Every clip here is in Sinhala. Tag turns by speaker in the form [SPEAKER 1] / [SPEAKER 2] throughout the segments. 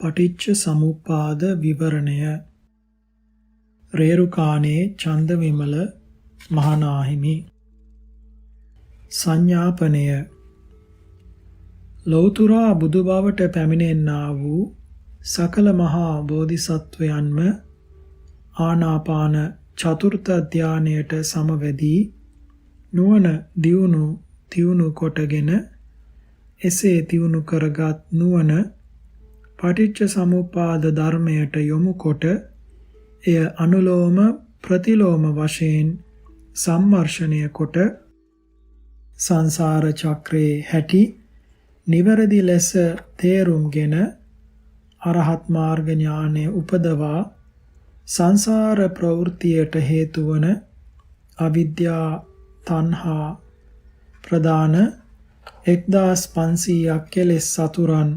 [SPEAKER 1] පටිච්ච සමුප්පාද විවරණය රේරුකාණේ චන්දවිමල මහනාහිමි සංඥාපනය ලෞතුරා බුදු බවට පැමිණෙන්නා වූ සකල මහා බෝධිසත්වයන්ම ආනාපාන චතුර්ථ ධානයට සමවැදී නුවණ දියුණු කොටගෙන එසේ දියුණු කරගත් නුවණ පටිච්ච සමුප්පාද ධර්මයට යොමු කොට එය අනුලෝම ප්‍රතිලෝම වශයෙන් සම්මර්ෂණය කොට සංසාර චක්‍රයේ හැටි නිවැරදි ලෙස තේරුම්ගෙන අරහත් මාර්ග ඥානය උපදවා සංසාර ප්‍රවෘත්තියට හේතු වන අවිද්‍යා තණ්හා ප්‍රදාන 1500ක් කෙලෙස් සතුරන්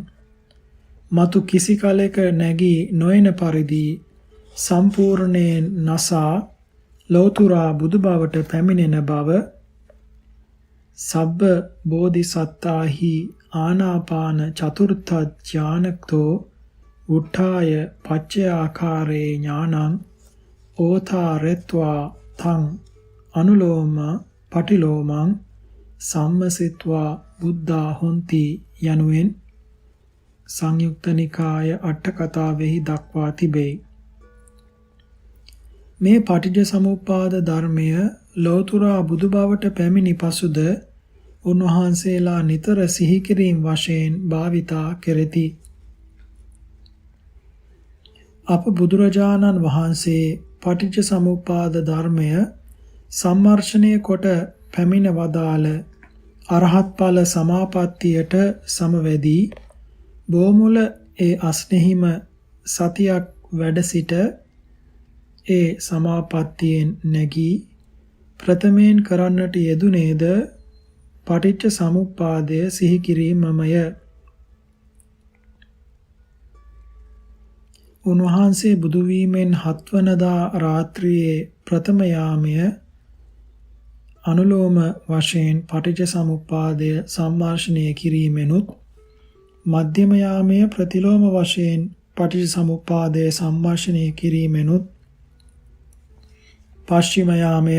[SPEAKER 1] මතු කිසි කලෙක නැගී නොයන පරිදි සම්පූර්ණයෙන් නසා ලෞතුරා බුදු බවට පැමිණෙන බව සබ්බ බෝධිසත්තාහි ආනාපාන චතුර්ථ ඥානක්තෝ උට්ඨාය පච්චයාකාරේ ඥානං ඕතාරෙත්වා තං අනුලෝම පටිලෝමං සම්මසිත්වා බුද්ධා හොಂತಿ යනුවෙන් සංයුක්ත නිකාය අට කතාවෙහි දක්වා තිබේ. මේ පටිච්ච සමුප්පාද ධර්මය ලෞතුරා බුදු බවට පැමිණි පසුද උන්වහන්සේලා නිතර සිහි කිරීම වශයෙන් භාවිතා කෙරෙති. අප බුදුරජාණන් වහන්සේ පටිච්ච සමුප්පාද ධර්මය සම්මර්ෂණය කොට පැමිණ වදාළ අරහත් ඵල සමාපත්තියට සමවැදී බොමුල ඒ අස්නෙහිම සතියක් වැඩ සිට ඒ සමාපත්තියෙන් නැගී ප්‍රථමයෙන් කරන්නට යෙදුනේද පටිච්ච සමුප්පාදය සිහි කිරීමමය. උන්වහන්සේ බුදු වීමෙන් 7 වනදා රාත්‍රියේ ප්‍රථම යාමය අනුලෝම වශයෙන් පටිච්ච සමුප්පාදය සම්මර්ෂණය කිරීමෙනුත් මධ්‍යම යාමය ප්‍රතිලෝම වශයෙන් පටිච්ච සමුප්පාදය සම්මර්ෂණය කිරීමෙනුත් පස්චිම යාමය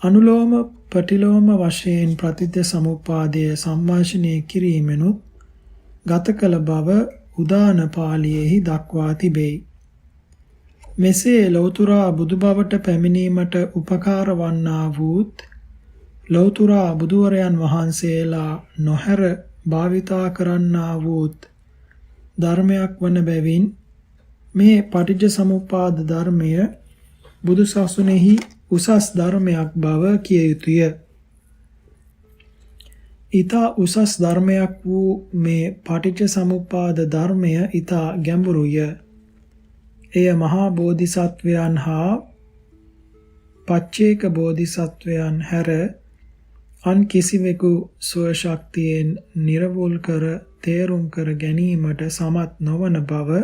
[SPEAKER 1] අනුලෝම ප්‍රතිලෝම වශයෙන් පටිච්ච සමුප්පාදය සම්මර්ෂණය කිරීමෙනුත් ගත කළ බව උදාන පාළියේහි දක්වා තිබේ. මෙසේ ලෞතුරා බුදු බවට පැමිණීමට උපකාර වන්නා වූත් ලෞතුරා බුදුවරයන් වහන්සේලා නොහැර භාවිතා කරන්නා වූත් ධර්මයක් වන බැවින් මේ පටිච්ච සමුප්පාද ධර්මය බුදු සසුනේහි උසස් ධර්මයක් බව කිය යුතුය. ඊතා උසස් ධර්මයක් වූ මේ පටිච්ච සමුප්පාද ධර්මය ඊතා ගැඹුරුය. එය මහා බෝධිසත්වයන් හා පච්චේක බෝධිසත්වයන් හැර අන් කිසිවෙකු ස්වශක්තියෙන් නිර්වෝල් කර තේරුම් කර ගැනීමට සමත් නොවන බව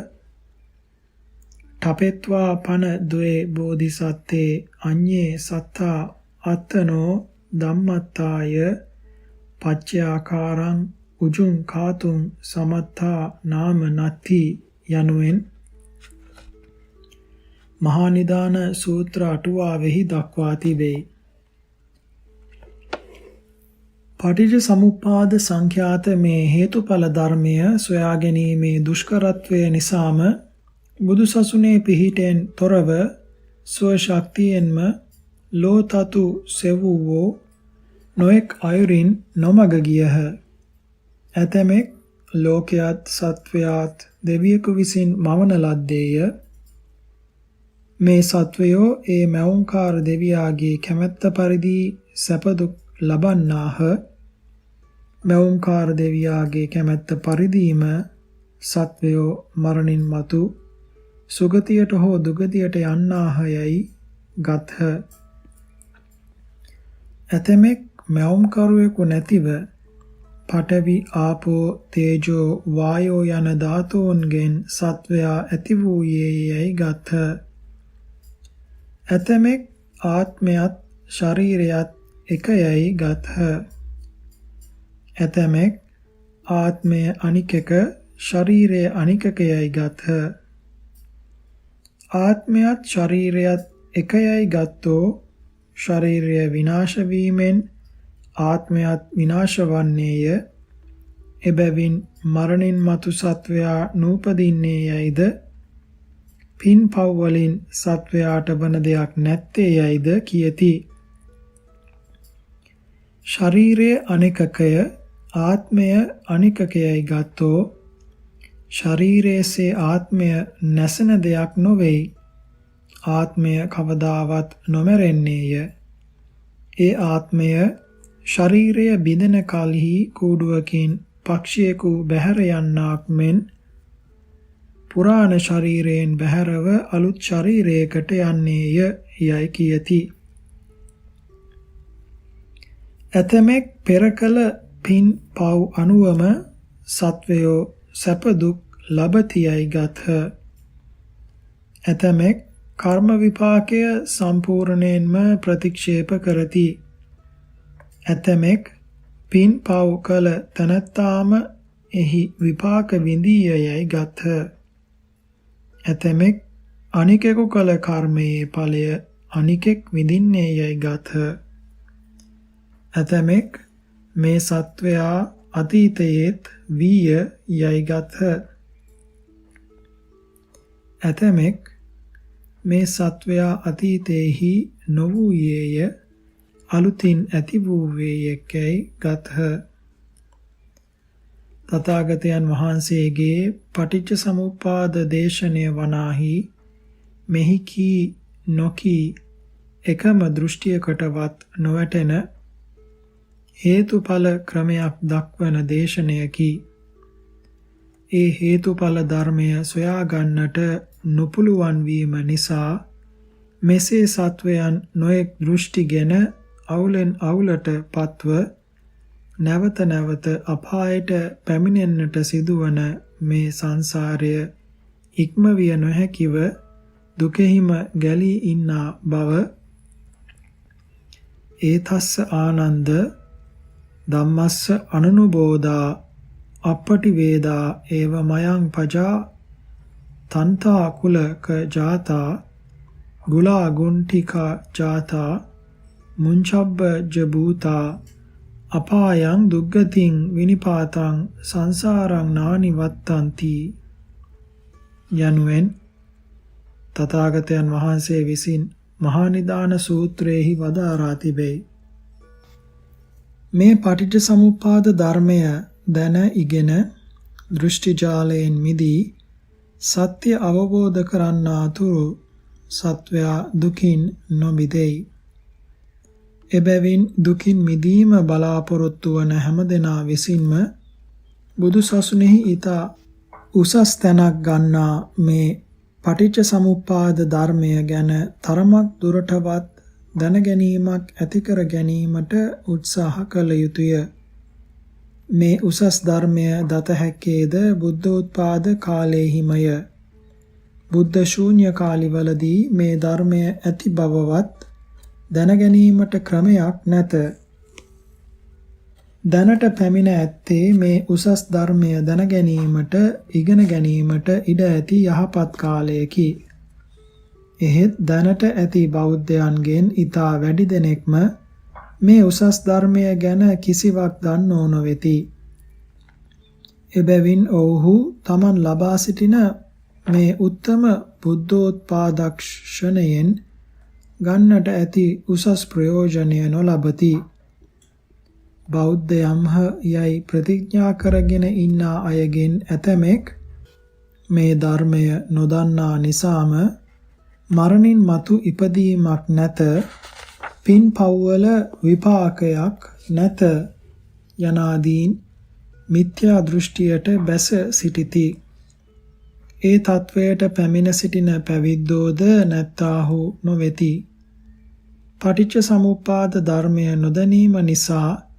[SPEAKER 1] ඨපෙත්වා පන ද්වේ බෝධිසත්තේ අඤ්ඤේ සත්තා අත්තනෝ ධම්මත්තාය පච්චයාකාරං උජුං කාතුං සමත්තා නාම නත්ති යනුවෙන් මහා නිදාන සූත්‍ර අටුවාවෙහි දක්වා තිබේ. පටිච්ච සමුප්පාද සංඛ්‍යාත මේ හේතුඵල ධර්මය සොයා ගැනීමේ දුෂ්කරත්වය නිසාම බුදුසසුනේ පිහිටෙන් තොරව ස්වශක්තියෙන්ම ලෝතතු සෙව්වෝ නොඑක් අයුරින් නොමග ගියහ. ඇතමෙක් ලෝකයාත් සත්වයාත් දෙවියෙකු විසින් මවන ලද්දේය. මේ සත්වයෝ ඒ මෞංකාර දෙවියාගේ කැමැත්ත පරිදි සැප දුක් ලබන්නාහ. මෞංකාර දෙවියාගේ කැමැත්ත පරිදිම සත්වයෝ මරණින් මතු සුගතියට හෝ දුගතියට යන්නාහ යයි ගත්හ. ඇතමෙක් මෞංකරුවෙකු නැතිව පඨවි ආපෝ තේජෝ වායෝ යන ධාතුන්ගෙන් සත්වයා ඇති වූයේ යයි ගත්හ. ඇතමෙක් ආත්මයත් ශරීරයත් එක යයි ගත්හ. ඇතමෙක් ආත්මය අනික් එක ශරීරය අනිකකයයි ගත්හ. ආත්මයත් ශරීරයත් එකයයි ගත්තෝ ශරීරය විනාශ වීමෙන් ආත්මයත් විනාශ වන්නේය. එබැවින් මරණින් මතු සත්වයා නූපදින්නේ යයිද පින් පව් වලින් සත්වයාට වන දෙයක් නැත්තේ යයිද කියති. ශරීරයේ අනිකකය ආත්මය අනිකකයයි ගත්තෝ ශරීරයේ ආත්මය නැසෙන දෙයක් නොවේයි. ආත්මය කවදාවත් නොමරෙන්නේය. ඒ ආත්මය ශරීරය බිඳෙන කලෙහි කූඩුවකින් පක්ෂියෙකු බැහැර යන්නාක් මෙන් පුරාණ ශරීරයෙන් බැහැරව අලුත් ශරීරයකට යන්නේය යයි කියති. ඇතමෙක් පෙර කළ පින් පව් අනුවම සත්වයෝ සැප දුක් ලබතියයි ගත්හ. ඇතමෙක් කර්ම විපාකය සම්පූර්ණයෙන්ම ප්‍රතික්ෂේප කරති. ඇතමෙක් පින් පව් කළ තැනැත්තාම එහි විපාක විඳීය යයි ගත්හ. ඇතමෙක් අනිකෙකු කළ කර්මයේ ඵලය අනිකෙක් විඳින්නේ යයි ගත්හ. ඇතමෙක් මේ සත්වයා අතීතයේත් වීය යයි ගත්හ. ඇතමෙක් මේ සත්වයා අතීතයේහි නොවූයේය අලුතින් ඇති වූවේයකැයි ගත්හ. තථාගතයන් වහන්සේගේ පටිච්ච සමුප්පාද දේශනය වනාහි මෙහි කී නොකී එකම දෘෂ්ටියකටවත් නොවැටෙන හේතුඵල ක්‍රමයක් දක්වන දේශනයකි. ඒ හේතුඵල ධර්මය සොයා ගන්නට නොපුළුවන් වීම නිසා මෙසේ සත්වයන් නොඑක් දෘෂ්ටිගෙන අවුලෙන් අවුලට පත්ව නැවත නැවත අපායට පැමිණෙන්නට සිදුවන මේ සංසාරය ඉක්මවිය නොහැකිව දුකෙහිම ගැලී ඉන්නා බව ඒතස්ස ආනන්ද ධම්මස්ස අනනුබෝධා අපටි වේදා ඒව මයං පජා තන්තා කුලක ජාතා ගුලා ගුණ්ඨිකා ජාතා මුංචබ්බ ජබූතා අපායං දුග්ගතින් විනිපාතං සංසාරං නානිවත්තන්ති යනුවෙන් තථාගතයන් වහන්සේ විසින් මහා නිදාන සූත්‍රයේහි වදාරා තිබේ. මේ පටිච්ච සමුප්පාද ධර්මය දැන ඉගෙන දෘෂ්ටි ජාලයෙන් මිදී සත්‍ය අවබෝධ කරන්නාතුරු සත්වයා දුකින් නොමිදෙයි. එබැවින් දුකින් මිදීම බලාපොරොත්තු වන හැමදෙනා විසින්ම බුදු සසුනේහි ඊතා උසස් තැනක් ගන්නා මේ පටිච්ච සමුප්පාද ධර්මය ගැන තරමක් දුරටවත් දැන ගැනීමක් ඇති කර ගැනීමට උත්සාහ කළ යුතුය. මේ උසස් ධර්මය දත හැක්කේද බුද්ධෝත්පාද කාලයේහිමය. බුද්ධ ශූන්‍ය කාලවලදී මේ ධර්මය ඇති බවවත් දැන ගැනීමට ක්‍රමයක් නැත. දැනට පැමිණ ඇත්තේ මේ උසස් ධර්මය දැන ගැනීමට ඉගෙන ගැනීමට ඉඩ ඇති යහපත් කාලයකි. එහෙත් දැනට ඇති බෞද්ධයන්ගෙන් ඊතා වැඩි දෙනෙක්ම මේ උසස් ධර්මය ගැන කිසිවක් දන්නෝ නොවේති. එබැවින් ඔවුහු තමන් ලබා සිටින මේ උත්තම බුද්ධෝත්පාදක්ෂණයෙන් ගන්නට ඇති උසස් ප්‍රයෝජනය නොලබති. බෞද්ධයම්හ යයි ප්‍රතිඥා කරගෙන ඉන්නා අයගෙන් ඇතමෙක් මේ ධර්මය නොදන්නා නිසාම මරණින් මතු ඉපදීමක් නැත, පින් පව්වල විපාකයක් නැත යනාදීන් මිත්‍යා දෘෂ්ටියට බැස සිටිති. ඒ තත්වයට පැමිණ සිටින පැවිද්දෝද නැත්තාහු නොවේති. පටිච්ච සමුප්පාද ධර්මය නොදැනීම නිසා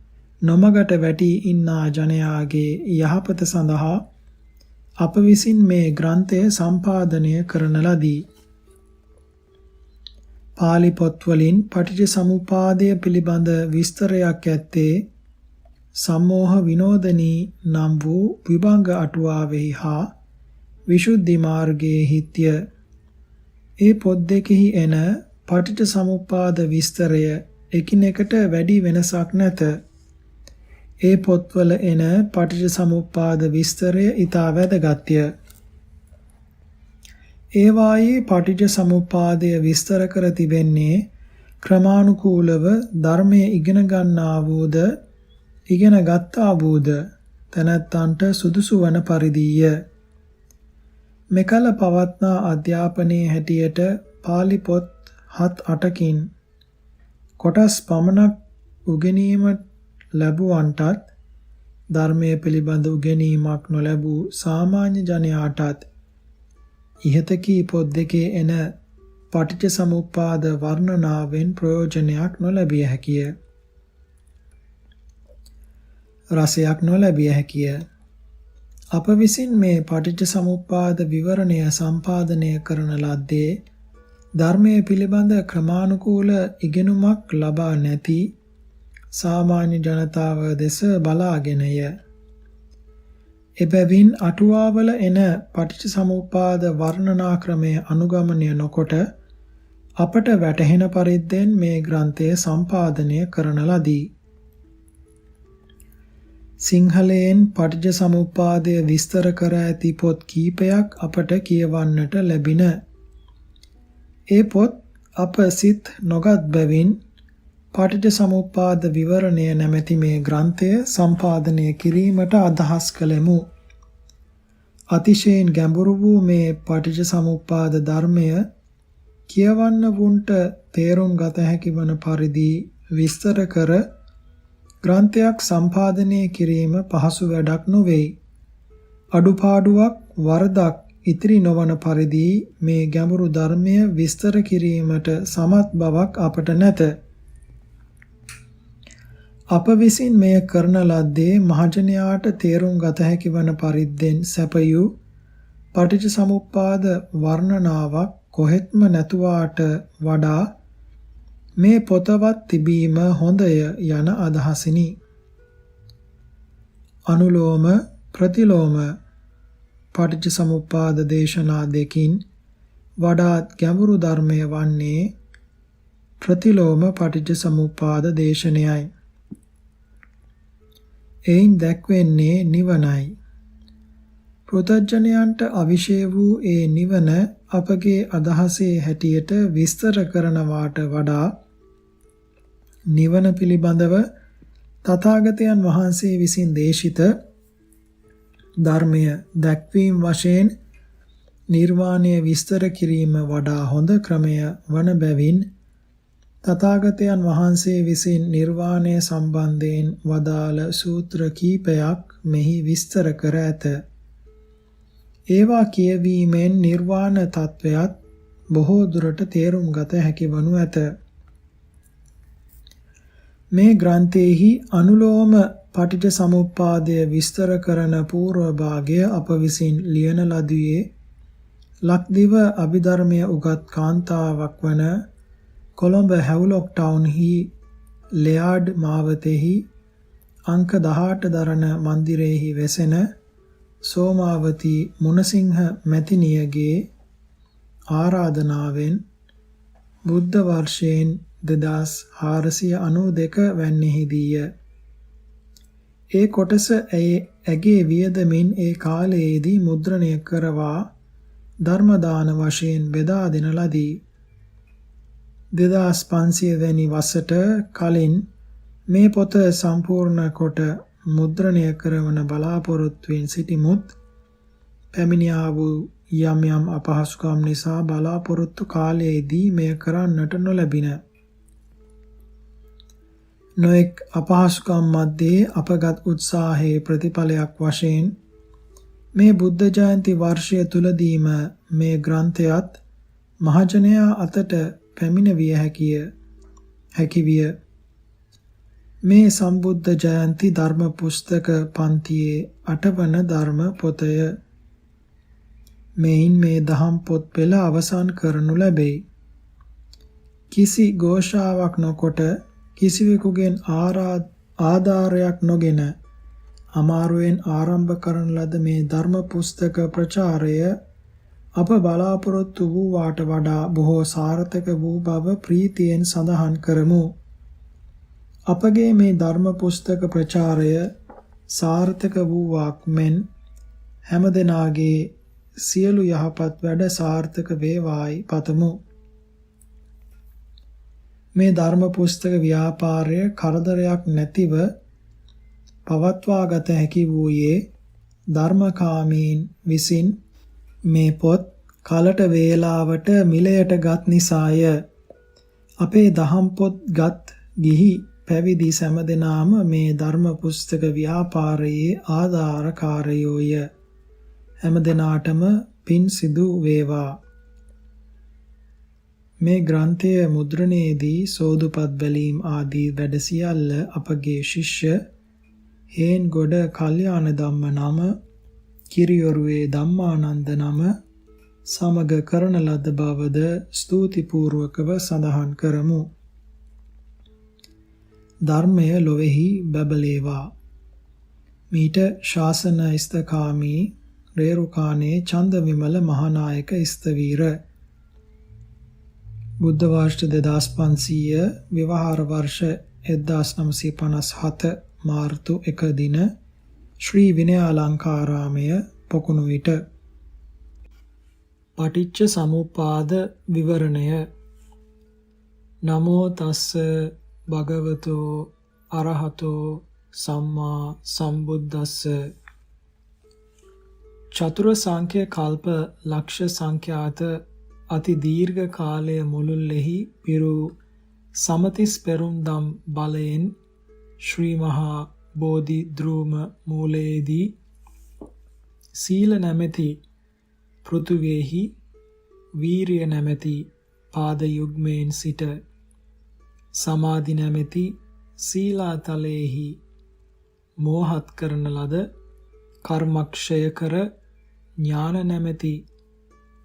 [SPEAKER 1] නොමගට වැටී ඉන්නා ජනයාගේ යහපත සඳහා අප විසින් මේ ග්‍රන්ථය සම්පාදනය කරන ලදී. පාලි පොත්වලින් පටිච්ච සමුප්පාදය පිළිබඳ විස්තරයක් ඇත්තේ සම්මෝහ විනෝදනී නම් වූ විභංග අටුවාවෙහි හා විසුද්ධි මාර්ගයේ හිත්‍ය. ඒ පොත් දෙකෙහි එන පටිච්ච සමුප්පාද විස්තරය එකිනෙකට වැඩි වෙනසක් නැත. ඒ පොත්වල එන පටිච්ච සමුප්පාද විස්තරය ඊට වැදගත්ය. ඒවායේ පටිච්ච සමුප්පාදය විස්තර කර තිබෙන්නේ ක්‍රමානුකූලව ධර්මයේ ඉගෙන ගන්නා වූද ඉගෙන ගත්තා වූද තැනැත්තන්ට සුදුසු වන පරිදිය. මෙකල පවත්නා අධ්‍යාපනයේ හැටියට පාලි පොත් 7-8කින් කොටස් පමණක් උගෙනීම ලැබුවන්ටත් ධර්මයේ පිළිබඳ උගෙනීමක් නොලැබූ සාමාන්‍ය ජනයාටත් ඉහත කී පොත් දෙකේ එන පටිච්ච සමුප්පාද වර්ණනාවෙන් ප්‍රයෝජනයක් නොලැබිය හැකිය. රසයක් නොලැබිය හැකිය. අප විසින් මේ පටිච්ච සමුප්පාද විවරණය සම්පාදනය කරන ලද්දේ ධර්මයේ පිළිබඳ ක්‍රමානුකූල ඉගෙනුමක් ලබා නැති සාමාන්‍ය ජනතාව දෙස බලාගෙනය. එබැවින් අටුවාවල එන පටිච්ච සමුප්පාද වර්ණනා ක්‍රමය අනුගමනය නොකොට අපට වැටහෙන පරිද්දෙන් මේ ග්‍රන්ථය සම්පාදනය කරන ලදී. සිංහලයෙන් පටිච්ච සමුප්පාදය විස්තර කර ඇති පොත් කීපයක් අපට කියවන්නට ලැබින. ඒ පොත් අප සිත් නොගත් බැවින් පටිච්ච සමුප්පාද විවරණය නැමැති මේ ග්‍රන්ථය සම්පාදනය කිරීමට අදහස් කළෙමු. අතිශයින් ගැඹුරු වූ මේ පටිච්ච සමුප්පාද ධර්මය කියවන්න වුන්ට තේරුම් ගත හැකි වන පරිදි විස්තර කර ග්‍රන්ථයක් සම්පාදනය කිරීම පහසු වැඩක් නොවේ. අඩුපාඩුවක් වරදක් ඉතිරි නොවන පරිදි මේ ගැඹුරු ධර්මය විස්තර කිරීමට සමත් බවක් අපට නැත. අප විසින් මෙය කරන ලද්දේ මහජනයාට තේරුම් ගත හැකි වන පරිද්දෙන් සැපයූ පටිච්ච සමුප්පාද වර්ණනාවක් කොහෙත්ම නැතුවාට වඩා මේ පොතවත් තිබීම හොඳය යන අදහසිනි. අනුලෝම ප්‍රතිලෝම පටිච්ච සමුප්පාද දේශනා දෙකින් වඩාත් ගැඹුරු ධර්මය වන්නේ ප්‍රතිලෝම පටිච්ච සමුප්පාද දේශනයයි. එයින් දැක්වෙන්නේ නිවනයි. පෘථග්ජනයන්ට අවිෂය වූ ඒ නිවන අපගේ අදහසේ හැටියට විස්තර කරනවාට වඩා නිවන පිළිබඳව තථාගතයන් වහන්සේ විසින් දේශිත ධර්මය දැක්වීම වශයෙන් නිර්වාණය විස්තර කිරීම වඩා හොඳ ක්‍රමය වන බැවින් තථාගතයන් වහන්සේ විසින් නිර්වාණය සම්බන්ධයෙන් වදාළ සූත්‍ර කීපයක් මෙහි විස්තර කර ඇත. ඒවා කියවීමෙන් නිර්වාණ තත්වයත් බොහෝ දුරට තේරුම් ගත හැකි වනු ඇත. මේ ග්‍රන්ථයේහි අනුලෝම පටිච්ච සමුප්පාදය විස්තර කරන පූර්ව භාගය අප විසින් ලියන ලදුවේ ලක්දිව අභිධර්මය උගත් කාන්තාවක් වන කොළඹ හැව්ලොක් ටවුන්හි ලෙයාඩ් මාවතෙහි අංක 18 දරණ මන්දිරයෙහි වෙසෙන සෝමාවතී මුණසිංහ මැතිණියගේ ආරාධනාවෙන් බුද්ධ වර්ෂයෙන් 2492 වැන්නෙහිදීය. ඒ කොටස ඇගේ වියදමින් ඒ කාලයේදී මුද්‍රණය කරවා ධර්ම දාන වශයෙන් බෙදා දෙන ලදී. 2500 වැනි වසරට කලින් මේ පොත සම්පූර්ණ කොට මුද්‍රණය කරවන බලාපොරොත්තුවෙන් සිටිමුත් පැමිණියා වූ යම් යම් අපහසුකම් නිසා බලාපොරොත්තු කාලයේදී මෙය කරන්නට නොලැබින. නොඑක් අපහසුකම් මැද්දේ අපගත් උත්සාහයේ ප්‍රතිඵලයක් වශයෙන් මේ බුද්ධ ජයන්ති වර්ෂය තුලදීම මේ ග්‍රන්ථයත් මහජනයා අතට පැමිණවිය හැකිවිය. මේ සම්බුද්ධ ජයන්ති ධර්ම පුස්තක පන්තියේ 8 වන ධර්ම පොතය. මෙයින් මේ දහම් පොත් පෙළ අවසන් කරනු ලැබේ. කිසි ഘോഷාවක් නොකොට කිසිවෙකුගෙන් ආධාරයක් නොගෙන අමාරුවෙන් ආරම්භ කරන ලද මේ ධර්ම පුස්තක ප්‍රචාරය අප බලාපොරොත්තු වූ වාට වඩා බොහෝ සාර්ථක වූ බව ප්‍රීතියෙන් සඳහන් කරමු. අපගේ මේ ධර්ම පුස්තක ප්‍රචාරය සාර්ථක වූවක් මෙන් හැමදෙනාගේ සියලු යහපත් වැඩ සාර්ථක වේවායි පතමු. මේ ධර්ම පුස්තක ව්‍යාපාරය කරදරයක් නැතිව පවත්වා ගත හැකි වූයේ ධර්මකාමීන් විසින් මේ පොත් කලට වේලාවට මිලයට ගත් නිසාය. අපේ දහම් පොත් ගත් ගිහි පැවිදි සෑමදෙනාම මේ ධර්ම පුස්තක ව්‍යාපාරයේ ආධාරකාරයෝය. හැමදෙනාටම පින් සිදු වේවා. මේ ග්‍රන්ථය මුද්‍රණයේදී සෝදුපත් බැලීම් ආදී වැඩ සියල්ල අපගේ ශිෂ්‍ය හේන්ගොඩ කල්යාණ ධම්ම නම කිරියොරුවේ ධම්මානන්ද නම සමග කරන ලද බවද ස්තුතිපූර්වකව සඳහන් කරමු. ධර්මය ලොවෙහි බැබලේවා. මීට ශාසන ස්ථකාමී රේරුකානේ චන්දවිමල මහානායක ස්තවීර බුද්ධ වර්ෂ 2500 විවහාර වර්ෂ 1957 මාර්තු 1 දින ශ්‍රී විනයාලංකාරාමය පොකුණු විට පටිච්ච සමුප්පාද විවරණය. නමෝ තස්ස භගවතෝ අරහතෝ සම්මා සම්බුද්දස්ස. චතුර සංඛ්‍ය කල්ප ලක්ෂ සංඛ්‍යාත අති දීර්ඝ කාලය මුළුල්ලෙහි පිරු සමතිස් පෙරුම් දම් බලයෙන් ශ්‍රී මහා බෝධි ධ්‍රුම මූලයේදී සීල නැමැති පෘථුවියෙහි වීරිය නැමැති පාද යුග්මයෙන් සිට සමාධි නැමැති සීලාතලයේහි මෝහත් කරන ලද කර්මක්ෂය කර ඥාන නැමැති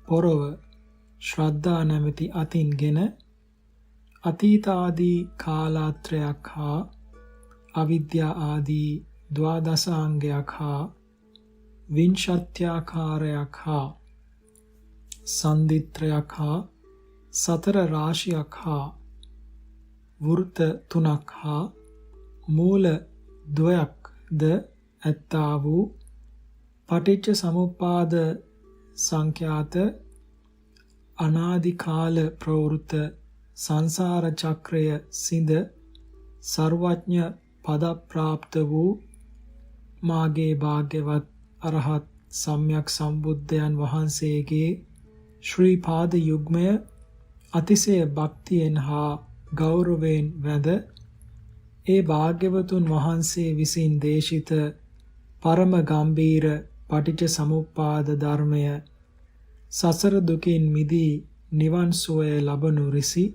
[SPEAKER 1] පොරව ශ්‍රද්ධා නැමැති අතින්ගෙන අතීත ආදී කාලාත්‍රයක් හා අවිද්‍යා ආදී ද්වාදසාංගයක් හා විංශත්‍යාකාරයක් හා සන්දිත්‍රයක් හා සතර රාශියක් හා වෘත තුනක් හා මූල ද්වයක් ද ඇත්තා වූ පටිච්ච සමුප්පාද සංඛ්‍යාත අනාදි කාල ප්‍රවෘත සංසාර චක්‍රය සිඳ සර්වඥ පද ප්‍රාප්ත වූ මාගේ භාග්‍යවත් අරහත් සම්්‍යක් සම්බුද්ධයන් වහන්සේගේ ශ්‍රී පාද යුග්මය අතිශය භක්තියෙන් හා ගෞරවයෙන් වැඳ ඒ භාග්‍යවතුන් වහන්සේ විසින් දේශිත පරම ගම්බීර පටිච්ච සමුප්පාද ධර්මය සසර දුකින් මිදී නිවන් සුවය ලබනු රිසි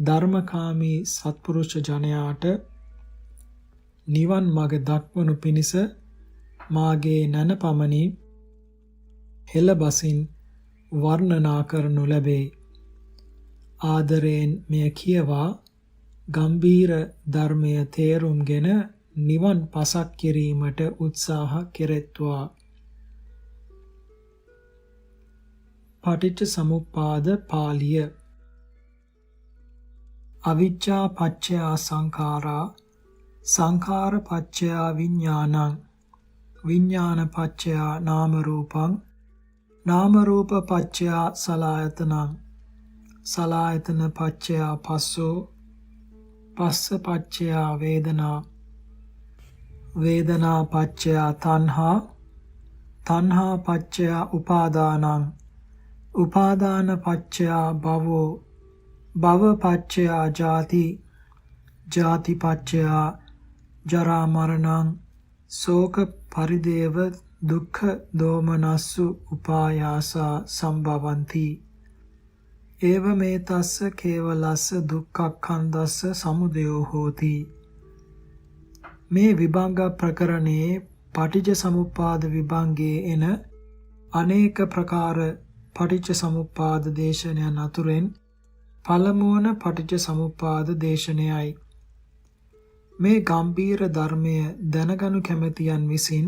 [SPEAKER 1] ධර්මකාමී සත්පුරුෂ ජනයාට නිවන් මඟ දක්වනු පිණිස මාගේ නැන පමණි හෙළබසින් වර්ණනා කරනු ලැබේ. ආදරයෙන් මෙය කියවා ගම්බීර ධර්මය තේරුම්ගෙන නිවන් පසක් කිරීමට උත්සාහ කෙරෙත්වා. පටිච්ච සමුප්පාද පාළිය. අවිජ්ජා පච්චයා සංඛාරා සංඛාර පච්චයා විඥානං විඥාන පච්චයා නාම රූපං නාම රූප පච්චයා සලආයතනං සලආයතන පච්චයා පස්සෝ පස්ස පච්චයා වේදනා වේදනා පච්චයා තණ්හා තණ්හා පච්චයා උපාදානං උපාදාන පච්චයා භවෝ භව පච්චයා ජාති ජාති පච්චයා ජරා මරණං ශෝක පරිදේව දුක්ඛ දෝමනස්සු උපායාසා සම්භවಂತಿ ඒවමේතස්ස කේවලස්ස දුක්ඛක්ඛන්දස්ස සමුදයෝ හෝති. මේ විභංග ප්‍රකරණයේ පටිච්ච සමුප්පාද විභංගයේ එන අනේක ප්‍රකාර පටිච්ච සමුප්පාද දේශනයන් අතුරෙන් පළමුවන පටිච්ච සමුප්පාද දේශනයයි. මේ ගම්බීර ධර්මය දැනගනු කැමැතියන් විසින්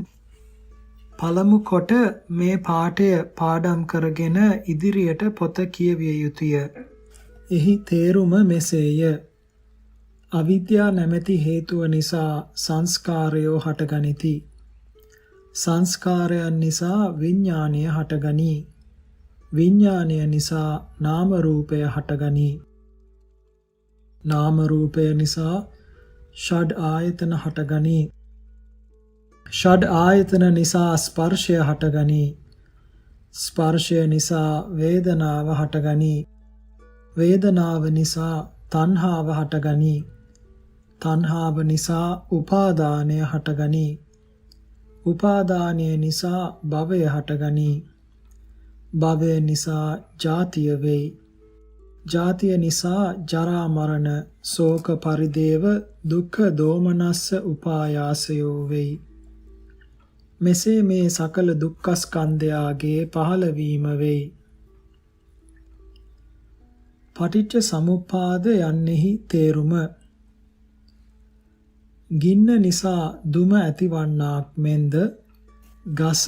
[SPEAKER 1] පළමු කොට මේ පාඨය පාඩම් කරගෙන ඉදිරියට පොත කියවිය යුතුය. එහි තේරුම මෙසේය. අවිද්‍යා නැමැති හේතුව නිසා සංස්කාරයෝ හටගනිති. සංස්කාරයන් නිසා විඥානය හටගනී. විඥානය නිසා නාම රූපය හටගනී. නාම රූපය නිසා ෂඩ් ආයතන හටගනී. ෂඩ් ආයතන නිසා ස්පර්ශය හටගනී. ස්පර්ශය නිසා වේදනාව හටගනී. වේදනාව නිසා තණ්හාව හටගනී. තණ්හාව නිසා උපාදානය හටගනී. උපාදානය නිසා භවය හටගනී. භවය නිසා ජාතිය වෙයි. ජාතිය නිසා ජරා මරණ ශෝක පරිදේව දුක්ඛ දෝමනස්ස උපායාසයෝ වෙයි. මෙසේ මේ සකල දුක්ඛස්කන්ධයාගේ පහළවීම වෙයි. පටිච්ච සමුප්පාද යන්නෙහි තේරුම ගින්න නිසා දුම ඇතිවන්නාක් මෙන්ද ගස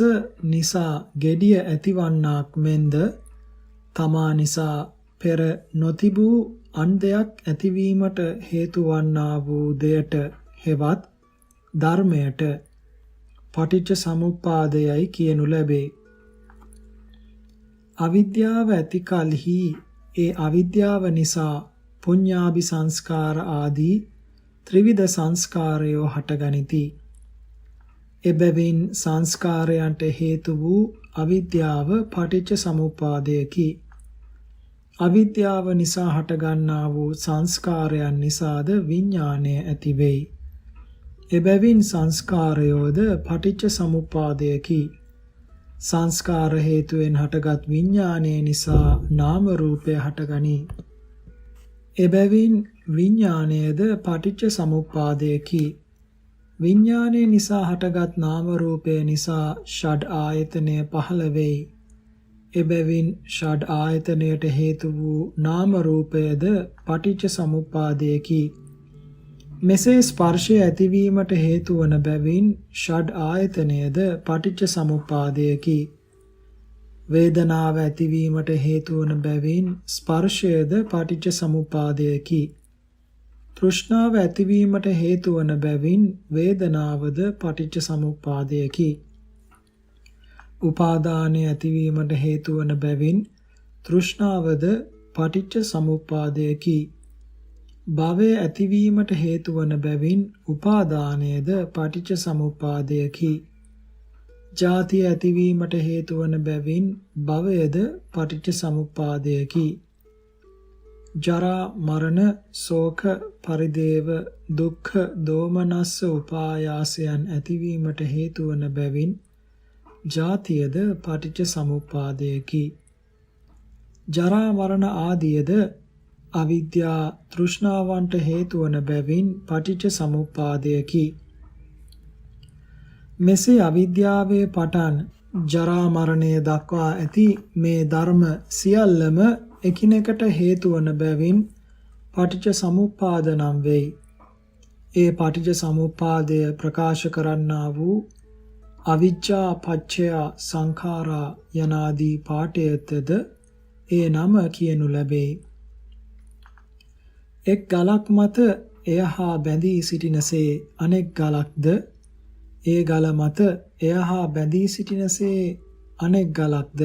[SPEAKER 1] නිසා ගෙඩිය ඇතිවන්නාක් මෙන්ද තමා නිසා පෙර නොතිබූ අන් දෙයක් ඇතිවීමට හේතු වන්නා වූ දෙයට හෙවත් ධර්මයට පටිච්ච සමුප්පාදයයි කියනු ලැබේ. අවිද්‍යාව ඇති කලෙහි ඒ අවිද්‍යාව නිසා පුඤ්ඤාභි සංස්කාර ආදී ත්‍රිවිධ සංස්කාරයෝ හටගනිති. එබැවින් සංස්කාරයන්ට හේතු වූ අවිද්‍යාව පටිච්ච සමුප්පාදයකි. අවිද්‍යාව නිසා හටගන්නා වූ සංස්කාරයන් නිසාද විඥානය ඇති වෙයි. එබැවින් සංස්කාරයෝද පටිච්ච සමුප්පාදයකි. සංස්කාර හේතුවෙන් හටගත් විඥානය නිසා නාම රූපය හටගනී. එබැවින් විඥානයද පටිච්ච සමුප්පාදයකි. විඥානය නිසා හටගත් නාම රූපය නිසා ෂඩ් ආයතනය පහළ වෙයි. එබැවින් ෂඩ් ආයතනයට හේතු වූ නාම රූපයද පටිච්ච සමුප්පාදයකි. මෙසේ ස්පර්ශය ඇතිවීමට හේතු වන බැවින් ෂඩ් ආයතනයද පටිච්ච සමුප්පාදයකි. වේදනාව ඇතිවීමට හේතු වන බැවින් ස්පර්ශයද පටිච්ච සමුප්පාදයකි. තෘෂ්ණාව ඇතිවීමට හේතු වන බැවින් වේදනාවද පටිච්ච සමුප්පාදයකි. උපාදානය ඇතිවීමට හේතු වන බැවින් තෘෂ්ණාවද පටිච්ච සමුප්පාදයකි. භවය ඇතිවීමට හේතු වන බැවින් උපාදානයද පටිච්ච සමුප්පාදයකි. ජාතිය ඇතිවීමට හේතු වන බැවින් භවයද පටිච්ච සමුප්පාදයකි. ජරා මරණ ශෝක පරිදේව දුක්ඛ දෝමනස්ස උපායාසයන් ඇතිවීමට හේතු වන බැවින් ජාතියද පටිච්ච සමුප්පාදයකි. ජරා මරණ ආදියද අවිද්‍යා තෘෂ්ණාවන්ට හේතු වන බැවින් පටිච්ච සමුප්පාදයකි. මෙසේ අවිද්‍යාවේ පටන් ජරා මරණය දක්වා ඇති මේ ධර්ම සියල්ලම එකිනෙකට හේතු වන බැවින් පටිච්ච සමුප්පාද නම් වෙයි. ඒ පටිච්ච සමුප්පාදය ප්‍රකාශ කරන්නා වූ අවිජ්ජා පච්චය සංඛාරා යනාදී පාඨයතද ඒ නම කියනු ලැබේ. එක් ගලක් මත එය හා බැඳී සිටිනසේ අනෙක් ගලක්ද ඒ ගල මත එය හා බැඳී සිටිනසේ අනෙක් ගලක්ද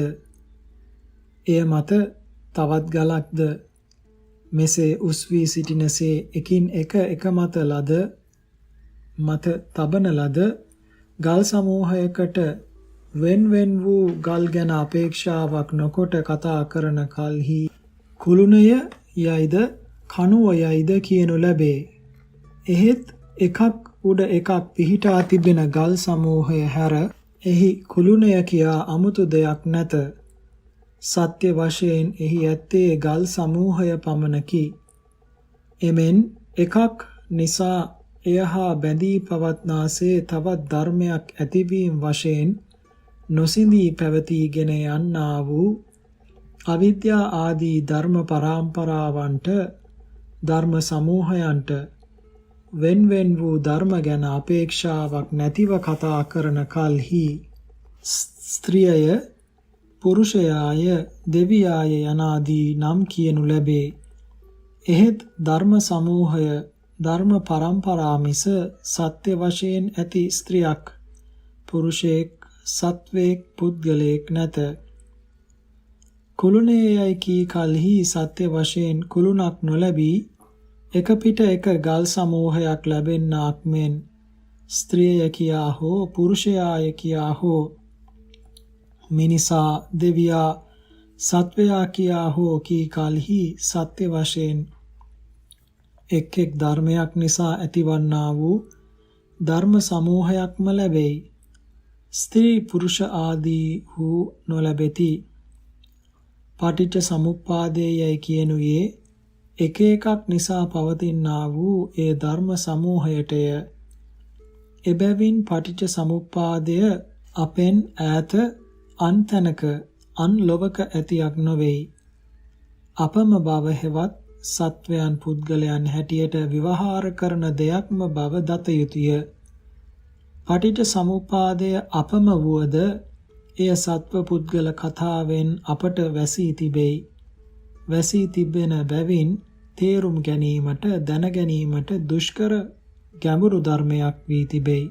[SPEAKER 1] එය මත තවත් ගලක්ද මෙසේ උස් වී සිටිනසේ එකින් එක මත ලද මත තබන ලද ගල් සමූහයකට වෙන් වූ ගල් ගැන අපේක්ෂාවක් නොකොට කතා කරන කල්හි කුළුණය යයිද කණුව යයිද කියනු ලැබේ. එහෙත් එකක් උඩ එකක් පිහිටා තිබෙන ගල් සමූහය හැර එහි කුළුණය කියා අමුතු දෙයක් නැත. සත්‍ය වශයෙන් එහි ඇත්තේ ගල් සමූහය පමණකි. එමෙන් එකක් නිසා එය හා බැඳී පවත්නාසේ තවත් ධර්මයක් ඇතිවීම වශයෙන් නොසිඳී පැවතීගෙන යන්නා වූ අවිද්‍යා ආදී ධර්ම පරම්පරාවන්ට ධර්ම සමූහයන්ට වෙන් වූ ධර්ම ගැන අපේක්ෂාවක් නැතිව කතා කරන කල්හි ස්ත්‍රියය පුරුෂයාය දෙවියාය යනාදී නම් කියනු ලැබේ. එහෙත් ධර්ම සමූහය ධර්ම පරම්පරා මිස සත්‍ය වශයෙන් ඇති ස්ත්‍රියක් පුරුෂයෙක් සත්වයෙක් පුද්ගලයෙක් නැත. කුළුණේ යයි කී කල්හි සත්‍ය වශයෙන් කුළුණක් නොලැබී එක පිට එක ගල් සමූහයක් ලැබෙන්නාක් මෙන් ස්ත්‍රිය කියා හෝ පුරුෂයාය කියා හෝ මිනිසා දෙවියා සත්වයා කියා හෝ කී කල්හි සත්‍ය වශයෙන් එක් එක් ධර්මයක් නිසා ඇතිවන්නා වූ ධර්ම සමූහයක්ම ලැබෙයි. ස්ත්‍රී පුරුෂ ආදී වූ නොලැබෙති. පටිච්ච සමුප්පාදයයි කියනුයේ එක එකක් නිසා පවතිනා වූ ඒ ධර්ම සමූහයටය. එබැවින් පටිච්ච සමුප්පාදය අපෙන් ඈත අන් තැනක අන් ලොවක ඇතියක් නොවේයි. අපම බව හෙවත් සත්වයන් පුද්ගලයන් හැටියට විවහාර කරන දෙයක්ම බව දත යුතුය. පටිච්ච සමුප්පාදය අපම වුවද එය සත්ව පුද්ගල කතාවෙන් අපට වැසී තිබෙයි. වැසී තිබෙන බැවින් තේරුම් ගැනීමට දැන ගැනීමට දුෂ්කර ගැඹුරු ධර්මයක් වී තිබෙයි.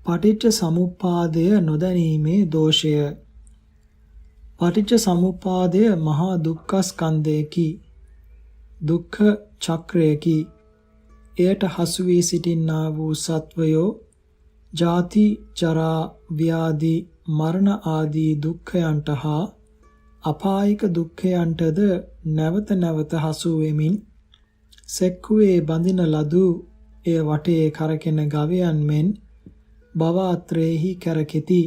[SPEAKER 1] පටිච්ච සමුප්පාදය නොදැනීමේ දෝෂය. පටිච්ච සමුප්පාදය මහා දුක්ඛ ස්කන්ධයකි. දුක්ඛ චක්‍රයකි. එයට හසු වී සිටින්නා වූ සත්වයෝ ජාති ජරා ව්‍යාධි මරණ ආදී දුක්ඛයන්ට හා අපායික දුක්ඛයන්ටද නැවත නැවත හසු වෙමින් සෙක්කුවේ බඳින ලදු එය වටේ කරකෙන ගවයන් මෙන් භවත්‍රේහි කරකෙති.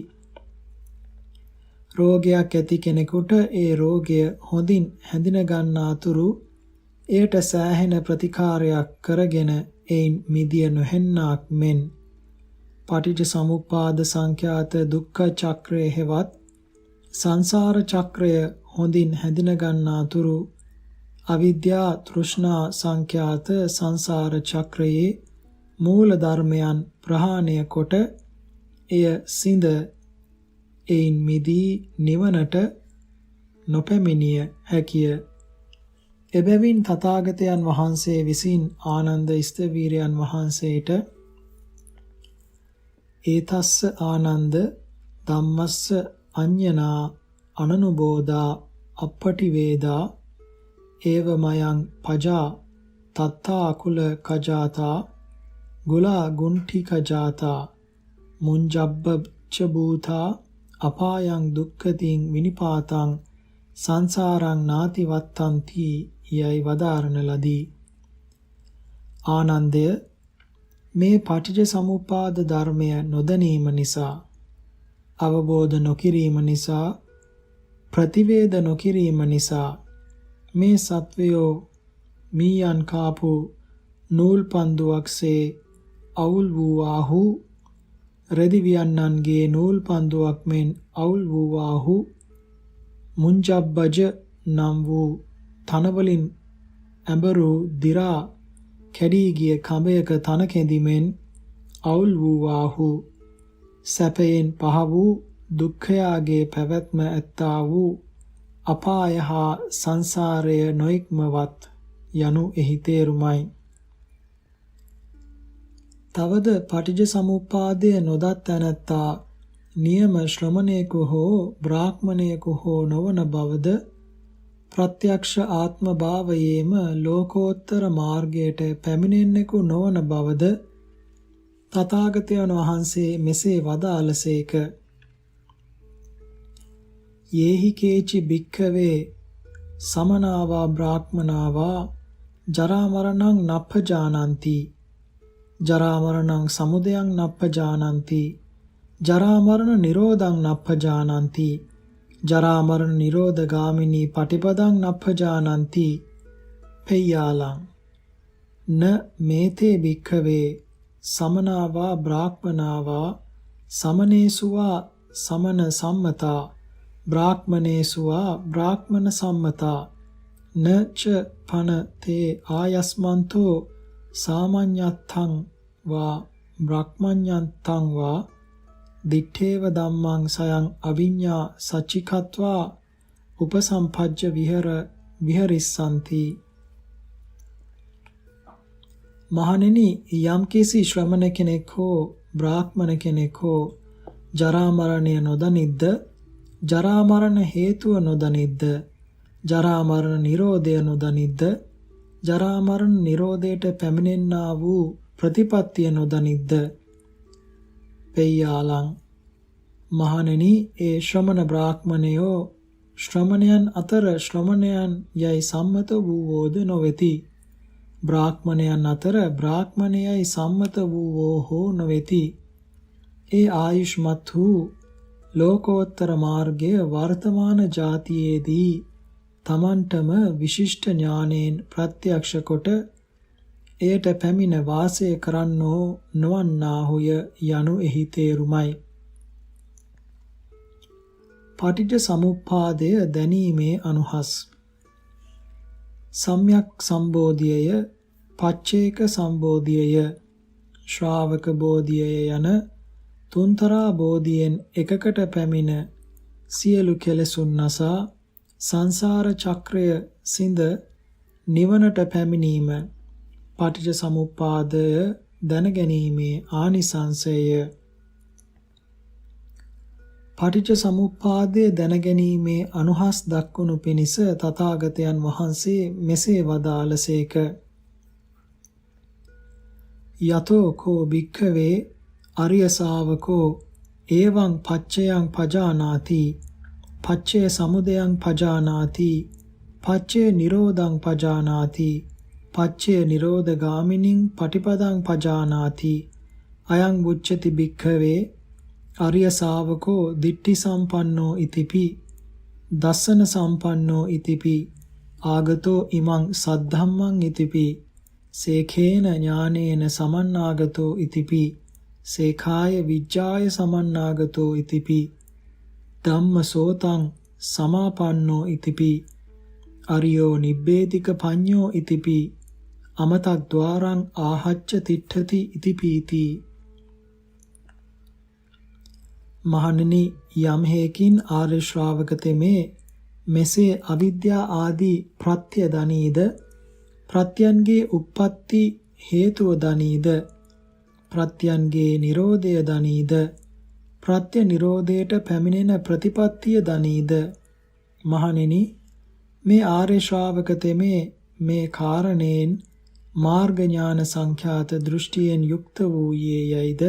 [SPEAKER 1] රෝගයක් ඇති කෙනෙකුට ඒ රෝගය හොඳින් හැඳින ගන්නාතුරු එයට සෑහෙන ප්‍රතිකාරයක් කරගෙන එයින් මිදිය නොහෙන්නාක් මෙන් පටිච්ච සමුප්පාද සංඛ්‍යාත දුක්ඛ චක්‍රය හෙවත් සංසාර චක්‍රය හොඳින් හැඳින ගන්නාතුරු අවිද්‍යා තෘෂ්ණා සංඛ්‍යාත සංසාර චක්‍රයේ මූල ධර්මයන් ප්‍රහාණය කොට එය සිඳ එයින් මිදී නිවනට නොපැමිණිය හැකිය. එබැවින් තථාගතයන් වහන්සේ විසින් ආනන්ද ස්තවීරයන් වහන්සේට ඒතස්ස ආනන්ද ධම්මස්ස අඤ්ඤනා අනනුබෝධා අප්පටි වේදා ඒවමයන් පජා තත්තා කුල කජාතා ගුලා ගුණ්ඨි කජාතා මුංජබ්බච භූතා අපායං දුක්ඛතින් විනිපාතං සංසාරං නාති වත්තන්ති යයි වදාරන ලදී. ආනන්දය මේ පටිච්ච සමුප්පාද ධර්මය නොදැනීම නිසා අවබෝධ නොකිරීම නිසා ප්‍රතිවේද නොකිරීම නිසා මේ සත්වයෝ මීයන් කාපු නූල් පන්දුවක්සේ අවුල් වූවාහු රෙදි වියන්නන්ගේ නූල් පන්දුවක් මෙන් අවුල් වූවාහු මුංජබ්බජ නම් වූ තනවලින් ඇඹරු දිරා කැඩී ගිය කඹයක තන කෙඳිමෙන් අවුල් වූවාහු සැපයෙන් පහ වූ දුක්ඛයාගේ පැවැත්ම ඇත්තා වූ අපාය හා සංසාරය නොඉක්මවත් යනු එහි තේරුමයි. තවද පටිච්ච සමුප්පාදය නොදත් තැනැත්තා නියම ශ්‍රමණයෙකු හෝ බ්‍රාහ්මණයෙකු හෝ නොවන බවද ප්‍රත්‍යක්ෂ ආත්ම භාවයේම ලෝකෝත්තර මාර්ගයට පැමිණෙන්නෙකු නොවන බවද තථාගතයන් වහන්සේ මෙසේ වදාළසේක. යේහි කේචි භික්ඛවේ සමනාවා බ්‍රාහ්මනාවා ජරා මරණං නප්පජානಂತಿ ජරා මරණං සමුදයං නප්පජානಂತಿ ජරා මරණ නිරෝධං නප්පජානಂತಿ ජරා මරණ නිරෝධ ගාමිනී පටිපදං නප්පජානಂತಿ පෙය්‍යාලං න මේතේ භික්ඛවේ සමනාවා බ්‍රාහ්මනාවා සමනේසුවා සමන සම්මතා බ්‍රාහ්මනේසුවා බ්‍රාහ්මන සම්මතා නච පන තේ ආයස්මන්තෝ සාමඤ්ඤත්තං වා බ්‍රහ්මඤ්ඤත්තං වා දිත්තේව ධම්මං සයං අවිඤ්ඤා සච්චිකत्वा උපසම්පජ්ජ විහරිස්සanti. මහණෙනි, යම්කිසි ශ්‍රමණ කෙනෙක් හෝ බ්‍රාහ්මණ කෙනෙක් හෝ ජරා මරණය නොදනිද්ද, ජරා මරණ හේතුව නොදනිද්ද, ජරා මරණ නිරෝධය නොදනිද්ද, ජරා මරණ නිරෝධයට පැමිණෙන්නා වූ ප්‍රතිපත්තිය නොදනිද්ද, පෙය්‍යාලං මහණෙනි, ඒ ශ්‍රමණ බ්‍රාහ්මණයෝ ශ්‍රමණයන් අතර ශ්‍රමණයන් යයි සම්මත වූවෝද නොවෙති. බ්‍රාහ්මණයන් අතර බ්‍රාහ්මණයයි සම්මත වූවෝ හෝ නොවෙති. ඒ ආයුෂ්මත් වූ ලෝකෝත්තර මාර්ගය වර්තමාන ජාතියේදී තමන්ටම විශිෂ්ට ඥානයෙන් ප්‍රත්‍යක්ෂ කොට එයට පැමිණ වාසය කරන්නෝ නොවන්නාහුය යනු එහි තේරුමයි. පටිච්ච සමුප්පාදය දැනීමේ අනුහස්. සම්‍යක් සම්බෝධියය, පච්චේක සම්බෝධියය, ශ්‍රාවක බෝධියය යන තුන්තරා බෝධියෙන් එකකට පැමිණ සියලු කෙලෙසුන් නසා සංසාර චක්‍රය සිඳ නිවනට පැමිණීම පටිච්ච සමුප්පාදය දැනගැනීමේ ආනිසංසය. පටිච්ච සමුප්පාදය දැනගැනීමේ අනුහස් දක්වනු පිණිස තථාගතයන් වහන්සේ මෙසේ වදාළසේක. යතෝ කෝ භික්ඛවේ අරිය ශාවකෝ එවං පච්චයං පජානාති, පච්චේ සමුදයං පජානාති, පච්චේ නිරෝධං පජානාති, පච්චේ නිරෝධගාමිනින් පටිපදං පජානාති, අයං උච්චති භික්ඛවේ අරිය ශාවකෝ දිට්ඨි සම්පන්නෝ ඉතිපි, දස්සන සම්පන්නෝ ඉතිපි, ආගතෝ ඉමං සද්ධම්මං ඉතිපි, සේඛේන ඥානේන සමන්නාගතෝ ඉතිපි, සේඛාය විජ්ජාය සමන්නාගතෝ ඉතිපි, ධම්මසෝතං සමාපන්නෝ ඉතිපි, අරියෝ නිබ්බේධික පඤ්ඤෝ ඉතිපි, අමතක් ద్వාරං ආහච්ච තිට්ඨති ඉතිපීති. මහණෙනි, යම් හේකින් ආර්ය ශ්‍රාවක තෙමේ මෙසේ අවිද්‍යා ආදී ප්‍රත්‍ය දනීද, ප්‍රත්‍යයන්ගේ උප්පත්ති හේතුව දනීද, ප්‍රත්‍යයන්ගේ නිරෝධය දනීද, ප්‍රත්‍ය නිරෝධයට පැමිණෙන ප්‍රතිපත්තිය දනීද. මහණෙනි, මේ ආර්ය ශ්‍රාවක තෙමේ මේ කාරණයෙන් මාර්ග ඥාන සංඛ්‍යාත දෘෂ්ටියෙන් යුක්ත වූයේ යයිද,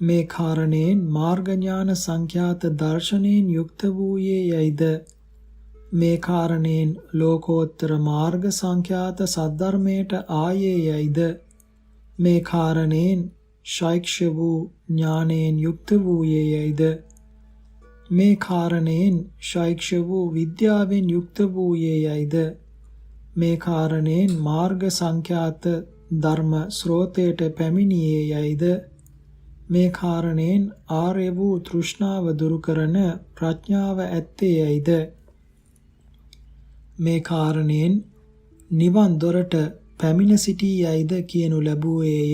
[SPEAKER 1] මේ කාරණයෙන් මාර්ග ඥාන සංඛ්‍යාත දර්ශනයෙන් යුක්ත වූයේ යයිද, මේ කාරණයෙන් ලෝකෝත්තර මාර්ග සංඛ්‍යාත සද්ධර්මයට ආයේ යයිද, මේ කාරණයෙන් ශෛක්ෂ වූ ඥානයෙන් යුක්ත වූයේ යයිද, මේ කාරණයෙන් ශෛක්ෂ වූ විද්‍යාවෙන් යුක්ත වූයේ යයිද, මේ කාරණයෙන් මාර්ග සංඛ්‍යාත ධර්ම ස්රෝතයට පැමිණියේ යයිද, මේ කාරණයෙන් ආර්ය වූ තෘෂ්ණාව දුරු කරන ප්‍රඥාව ඇත්තේ යයිද, මේ කාරණයෙන් නිවන් දොරට පැමිණ සිටී යයිද කියනු ලැබුවේය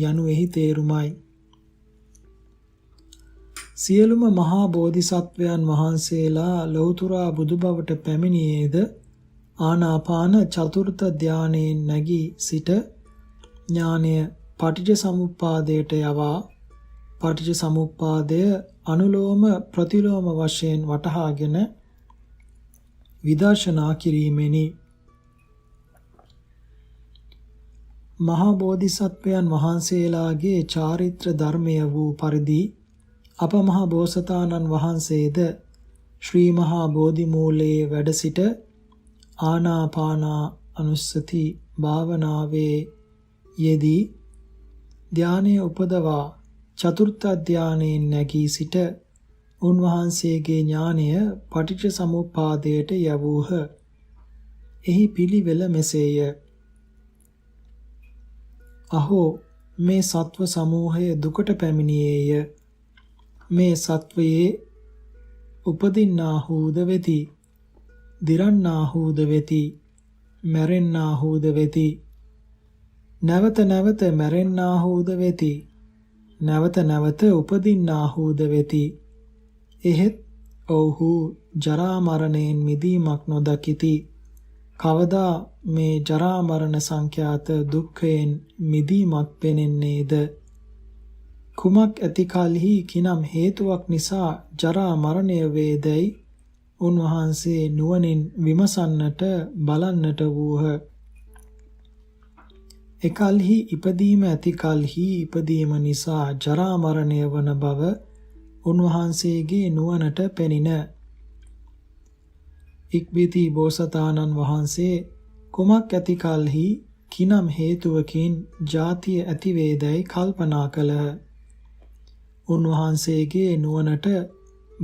[SPEAKER 1] යනු එහි තේරුමයි. සියලුම මහා බෝධිසත්වයන් වහන්සේලා ලෞතුරා බුදුබවට පැමිණියේද ආනාපාන චතුර්ථ ධානයෙන් නැගී සිට ඥානය පටිච්ච සමුප්පාදයට යවා පටිච්ච සමුප්පාදය අනුලෝම ප්‍රතිලෝම වශයෙන් වටහාගෙන විදර්ශනා කිරීමෙනි. මහා බෝධිසත්වයන් වහන්සේලාගේ චාරිත්‍ර ධර්මය වූ පරිදි අප මහා බෝසතාණන් වහන්සේද ශ්‍රී මහා බෝධි මූලයේ වැඩ සිට ආනාපානා අනුස්සති භාවනාවේ යෙදී ධානයේ උපදවා චතුර්ථ ධානයෙන් නැගී සිට උන්වහන්සේගේ ඥානය පටිච්ච සමුප්පාදයට යවූහ. එහි පිළිවෙල මෙසේය. අහෝ මේ සත්ව සමූහය දුකට පැමිණියේය. මේ සත්වයේ උපදින්නාහුද වෙති, දිරන්නාහුද වෙති, මැරෙන්නාහුද වෙති, නැවත නැවත මැරෙන්නාහුද වෙති. නැවත නැවත උපදින්නාහුද වෙති. එහෙත් ඔව්හු ජරා මරණයෙන් මිදීමක් නොදකිති. කවදා මේ ජරා මරණ සංඛ්‍යාත දුක්ඛයෙන් මිදීමක් පෙනෙන්නේද? කුමක් ඇති කලෙහි කිනම් හේතුවක් නිසා ජරා මරණය වේදැයි උන්වහන්සේ නුවණින් විමසන්නට බලන්නට වූහ. එකල්හි ඉපදීම ඇති කලෙහි ඉපදීම නිසා ජරා මරණය වන බව උන්වහන්සේගේ නුවණට පෙනින. ඉක්බිති බෝසතාණන් වහන්සේ කුමක් ඇති කලෙහි කිනම් හේතුවකින් ජාතිය ඇති වේදැයි කල්පනා කළහ. උන්වහන්සේගේ නුවණට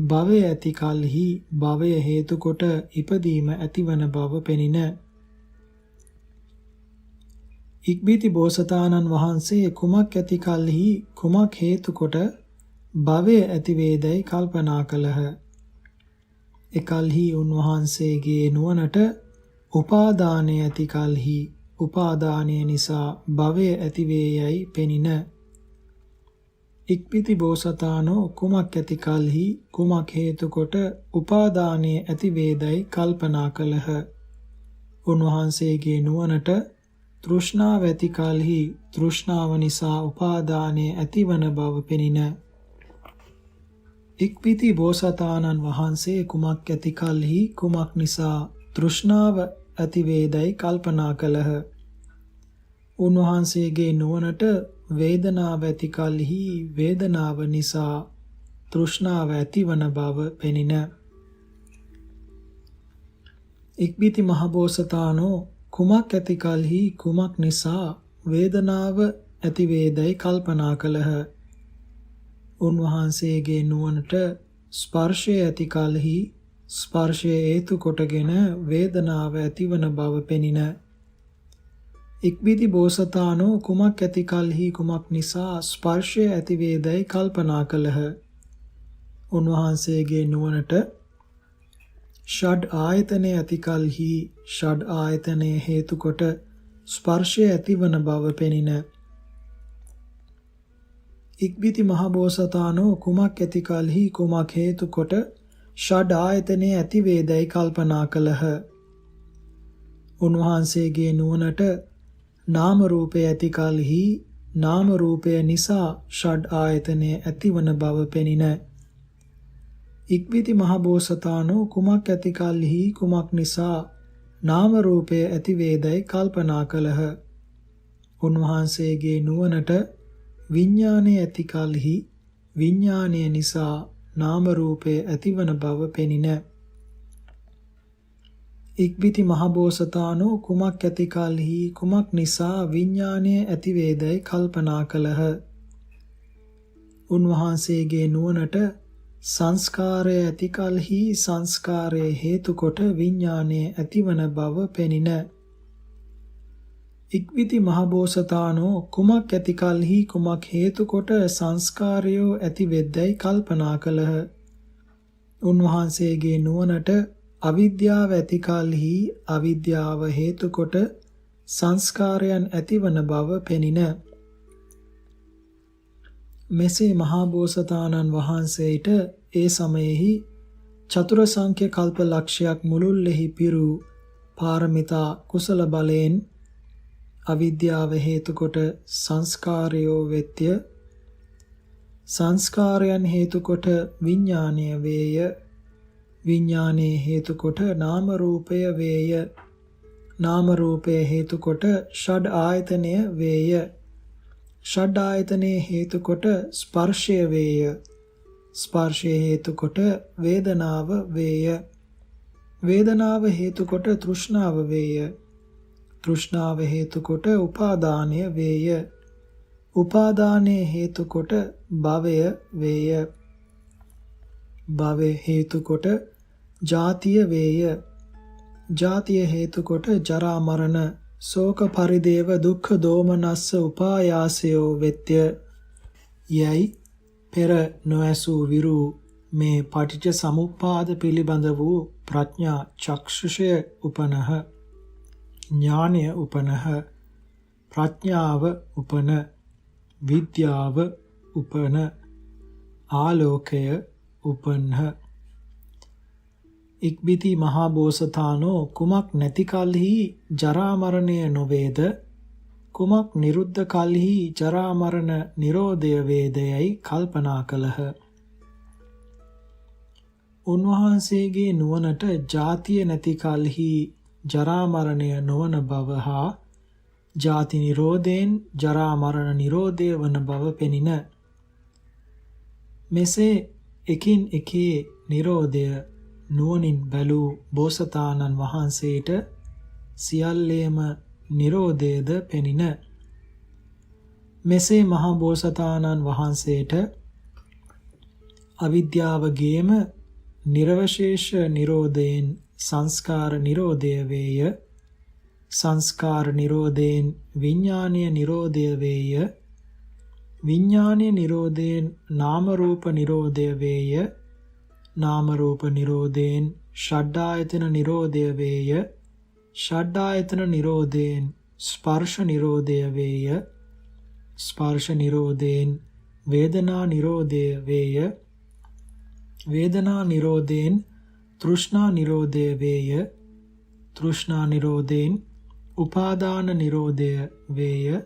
[SPEAKER 1] භවය ඇති කලෙහි භවය හේතු කොට ඉපදීම ඇතිවන බව පෙනින. ඉක්බිති බෝසතාණන් වහන්සේ කුමක් ඇති කලෙහි කුමක් හේතු කොට භවය ඇති වේදැයි කල්පනා කළහ. එකල්හි උන්වහන්සේගේ නුවණට උපාදානය ඇති කලෙහි උපාදානය නිසා භවය ඇති වේයයි පෙනින. ඉක්බිති බෝසතාණෝ කුමක් ඇති කලෙහි කුමක් හේතු කොට උපාදානය ඇති වේදැයි කල්පනා කළහ. උන්වහන්සේගේ නුවණට තෘෂ්ණාව ඇති කලෙහි තෘෂ්ණාව නිසා උපාදානය ඇතිවන බව පෙනින. ඉක්බිති බෝසතාණන් වහන්සේ කුමක් ඇති කලෙහි කුමක් නිසා තෘෂ්ණාව ඇති වේදැයි කල්පනා කළහ. උන්වහන්සේගේ නුවණට වේදනාව ඇති කලෙහි වේදනාව නිසා තෘෂ්ණාව ඇතිවන බව පෙනින. ඉක්බිති මහබෝසතාණෝ කුමක් ඇති කලෙහි කුමක් නිසා වේදනාව ඇති වේදැයි කල්පනා කළහ. උන්වහන්සේගේ නුවණට ස්පර්ශය ඇති කලෙහි ස්පර්ශය හේතු කොටගෙන වේදනාව ඇතිවන බව පෙනින. ඉක්බිති බෝසතාණෝ කුමක් ඇති කලෙහි කුමක් නිසා ස්පර්ශය ඇති වේදැයි කල්පනා කළහ. උන්වහන්සේගේ නුවණට ෂඩ් ආයතනය ඇති කලෙහි ෂඩ් ආයතනය හේතු කොට ස්පර්ශය ඇතිවන බව පෙනින. ඉක්බිති මහබෝසතාණෝ කුමක් ඇති කලෙහි කුමක් හේතු කොට ෂඩ් ආයතනය ඇති වේදැයි කල්පනා කළහ. උන්වහන්සේගේ නුවණට නාම රූපය ඇති කලෙහි නාම රූපය නිසා ෂඩ් ආයතනය ඇතිවන බව පෙනින. ඉක්බිති මහබෝසතාණෝ කුමක් ඇති කලෙහි කුමක් නිසා නාම රූපය ඇති වේදැයි කල්පනා කළහ. උන්වහන්සේගේ නුවණට විඥානය ඇති කලෙහි විඥානය නිසා නාම රූපය ඇතිවන බව පෙනින. ඉක්බිති මහබෝසතාණෝ කුමක් ඇති කලෙහි කුමක් නිසා විඥානය ඇති වේදැයි කල්පනා කළහ. උන්වහන්සේගේ නුවණට සංස්කාරය ඇති කලෙහි සංස්කාරයේ හේතු කොට විඥානය ඇතිවන බව පෙනින. ඉක්බිති මහබෝසතාණෝ කුමක් ඇති කලෙහි කුමක් හේතු කොට සංස්කාරයෝ ඇති වෙද්දැයි කල්පනා කළහ. උන්වහන්සේගේ නුවණට අවිද්‍යාව ඇති කලෙහි අවිද්‍යාව හේතු කොට සංස්කාරයන් ඇතිවන බව පෙනින. මෙසේ මහා බෝසතාණන් වහන්සේට ඒ සමයෙහි චතුර සංඛ්‍ය කල්ප ලක්ෂයක් මුළුල්ලෙහි පිරු පාරමිතා කුසල බලයෙන් අවිද්‍යාව හේතු කොට සංස්කාරයෝ වෙත්‍ය සංස්කාරයන් හේතු කොට විඥානය වේය විඥානයේ හේතු කොට නාම රූපය වේය නාම රූපය හේතු කොට ෂඩ් ආයතනය වේය ෂඩ් ආයතනයේ හේතු කොට ස්පර්ශය වේය ස්පර්ශය හේතු කොට වේදනාව වේය වේදනාව හේතු කොට තෘෂ්ණාව වේය තෘෂ්ණාව හේතු කොට උපාදානය වේය උපාදානයේ හේතු කොට භවය වේය භවය හේතු කොට ජාතිය වේය ජාතිය හේතු කොට ජරා මරණ ශෝක පරිදේව දුක්ඛ දෝමනස්ස උපායාසයෝ වෙත්‍ය යයි පෙර නොඇසූ විරු මේ පටිච්ච සමුප්පාද පිළිබඳ වූ ප්‍රඥා චක්ෂුෂය උපනහ ඥානය උපනහ ප්‍රඥාව උපන, විද්‍යාව උපන, ආලෝකය උපන්හ. ඉක්බිති මහා බෝසතාණෝ කුමක් නැති කල්හි ජරා මරණය නොවේද? කුමක් නිරුද්ධ කල්හි ජරා මරණ නිරෝධය වේදයයි කල්පනා කළහ. උන්වහන්සේගේ නුවණට ජාතිය නැති කල්හි ජරා මරණය නොවන බව හා ජාති නිරෝධයෙන් ජරා මරණ නිරෝධය වන බව පෙනින. මෙසේ එකින් එකේ නිරෝධය නුවණින් බැලූ බෝසතාණන් වහන්සේට සියල්ලේම නිරෝධයද පෙනින. මෙසේ මහා බෝසතාණන් වහන්සේට අවිද්‍යාවගේම නිර්වශේෂ නිරෝධයෙන් සංස්කාර නිරෝධය වේය. සංස්කාර නිරෝධයෙන් විඥානීය නිරෝධය වේය. විඥානීය නිරෝධයෙන් නාම රූප නිරෝධය වේය. නාම රූප නිරෝධයෙන් ෂඩ්ආයතන නිරෝධය වේය. ෂඩ්ආයතන නිරෝධයෙන් ස්පර්ශ නිරෝධය වේය. ස්පර්ශ නිරෝධයෙන් වේදනා නිරෝධය වේය. වේදනා නිරෝධයෙන් තෘෂ්ණා නිරෝධය වේය. තෘෂ්ණා නිරෝධයෙන් උපාදාන නිරෝධය වේය.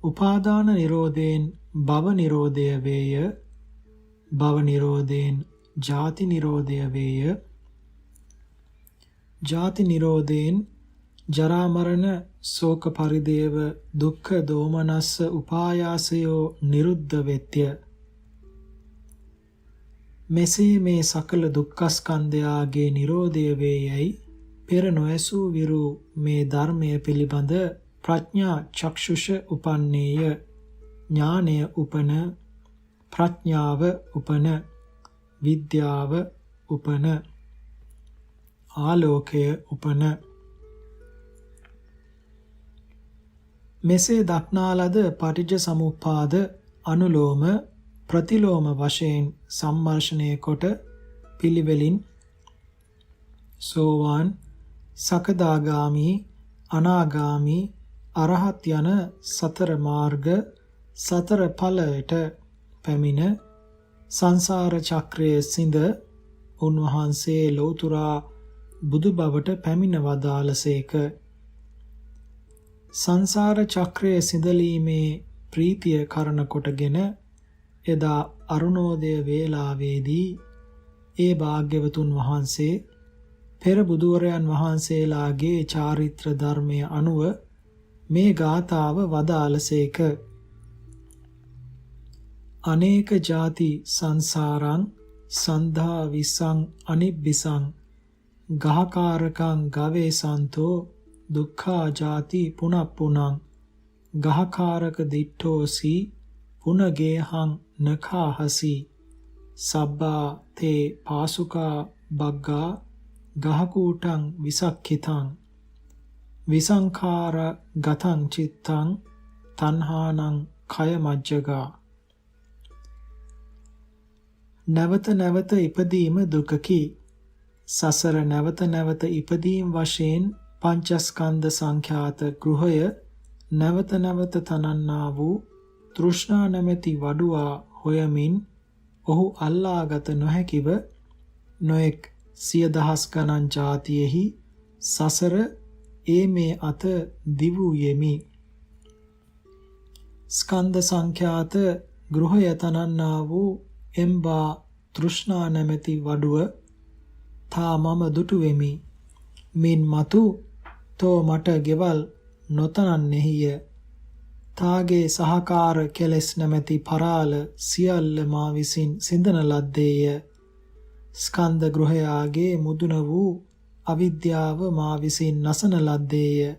[SPEAKER 1] උපාදාන නිරෝධයෙන් භව නිරෝධය වේය. භව නිරෝධයෙන් ජාති නිරෝධය වේය. ජාති නිරෝධයෙන් ජරා මරණ ශෝක පරිදේව දුක්ඛ දෝමනස්ස උපායාසයෝ නිරුද්ධ වෙත්‍ය. මෙසේ මේ සකල දුක්ඛස්කන්ධයාගේ නිරෝධය වේයයි පෙර නොඇසූ විරු මේ ධර්මය පිළිබඳ ප්‍රඥා චක්ෂුෂ උපන්නේය. ඥානය උපන, ප්‍රඥාව උපන, විද්‍යාව උපන, ආලෝකය උපන. මෙසේ දක්නා ලද පටිච්ච සමුප්පාද අනුලෝම ප්‍රතිලෝම වශයෙන් සම්මර්ෂණය කොට පිළිවෙලින් සෝවාන්, සකදාගාමි, අනාගාමි, අරහත් යන සතර මාර්ග සතර ඵලයට පැමිණ සංසාර චක්‍රයේ සිඳ උන්වහන්සේ ලෞතුරා බුදු බවට පැමිණ වදාළසේක. සංසාර චක්‍රයේ සිඳලීමේ ප්‍රීතිය කරන කොටගෙන එදා අරුණෝදය වේලාවේදී ඒ භාග්‍යවතුන් වහන්සේ පෙර බුදුවරයන් වහන්සේලාගේ චාරිත්‍ර ධර්මය අනුව මේ ගාථාව වදාළසේක. අනේක ಜಾති සංසාරං සන්ධා විසං අනිබ්බිසං ගහකාරකං ගවේසන්තෝ දුක්ඛා ಜಾති පුනප්පුනං ගහකාරක දිට්ඨෝසි පුනගේහං නඛාහසි සබ්බා තේ පාසුකා බග්ගා ගහකූටං විසක්ඛිතං විසංඛාර ගතං චිත්තං තණ්හානං කය මජ්ජගා. නැවත නැවත ඉපදීම දුකකි. සසර නැවත නැවත ඉපදීම් වශයෙන් පංචස්කන්ධ සංඛ්‍යාත ගෘහය නැවත නැවත තනන්නා වූ තෘෂ්ණා නැමැති වඩුවා හොයමින් ඔහු අල්ලාගත නොහැකිව නොඑක් සිය දහස් ගණන් ජාතියෙහි සසර ඒ මේ අත දිවූ යෙමි. ස්කන්ධ සංඛ්‍යාත ගෘහය තනන්නා වූ එම්බා තෘෂ්ණා නැමැති වඩුව තා මම දුටු වෙමි. මින් මතු තෝ මට ගෙවල් නොතනන්නේහිය. තාගේ සහකාර කෙලෙස් නැමැති පරාල සියල්ල මා විසින් සිඳන ලද්දේය. ස්කන්ධ ගෘහයාගේ මුදුන වූ අවිද්‍යාව මා විසින් නසන ලද්දේය.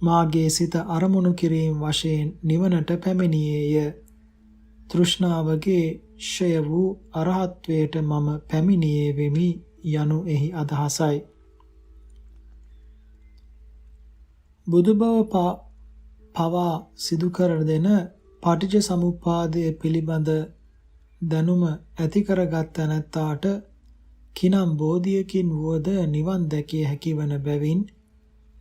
[SPEAKER 1] මාගේ සිත අරමුණු කිරීම වශයෙන් නිවනට පැමිණියේය. තෘෂ්ණාවගේ ක්ෂය වූ අරහත්වයට මම පැමිණියේ වෙමි යනු එහි අදහසයි. බුදුබව පවා සිදු කර දෙන පටිච්ච සමුප්පාදය පිළිබඳ දැනුම ඇති කරගත් තැනැත්තාට කිනම් බෝධියකින් වුවද නිවන් දැකිය හැකි වන බැවින්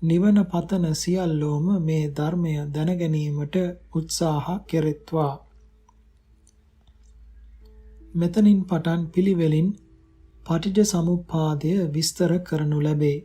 [SPEAKER 1] නිවන පතන සියල්ලෝම මේ ධර්මය දැනගැනීමට උත්සාහ කෙරෙත්වා. මෙතනින් පටන් පිළිවෙලින් පටිච්ච සමුප්පාදය විස්තර කරනු ලැබේ.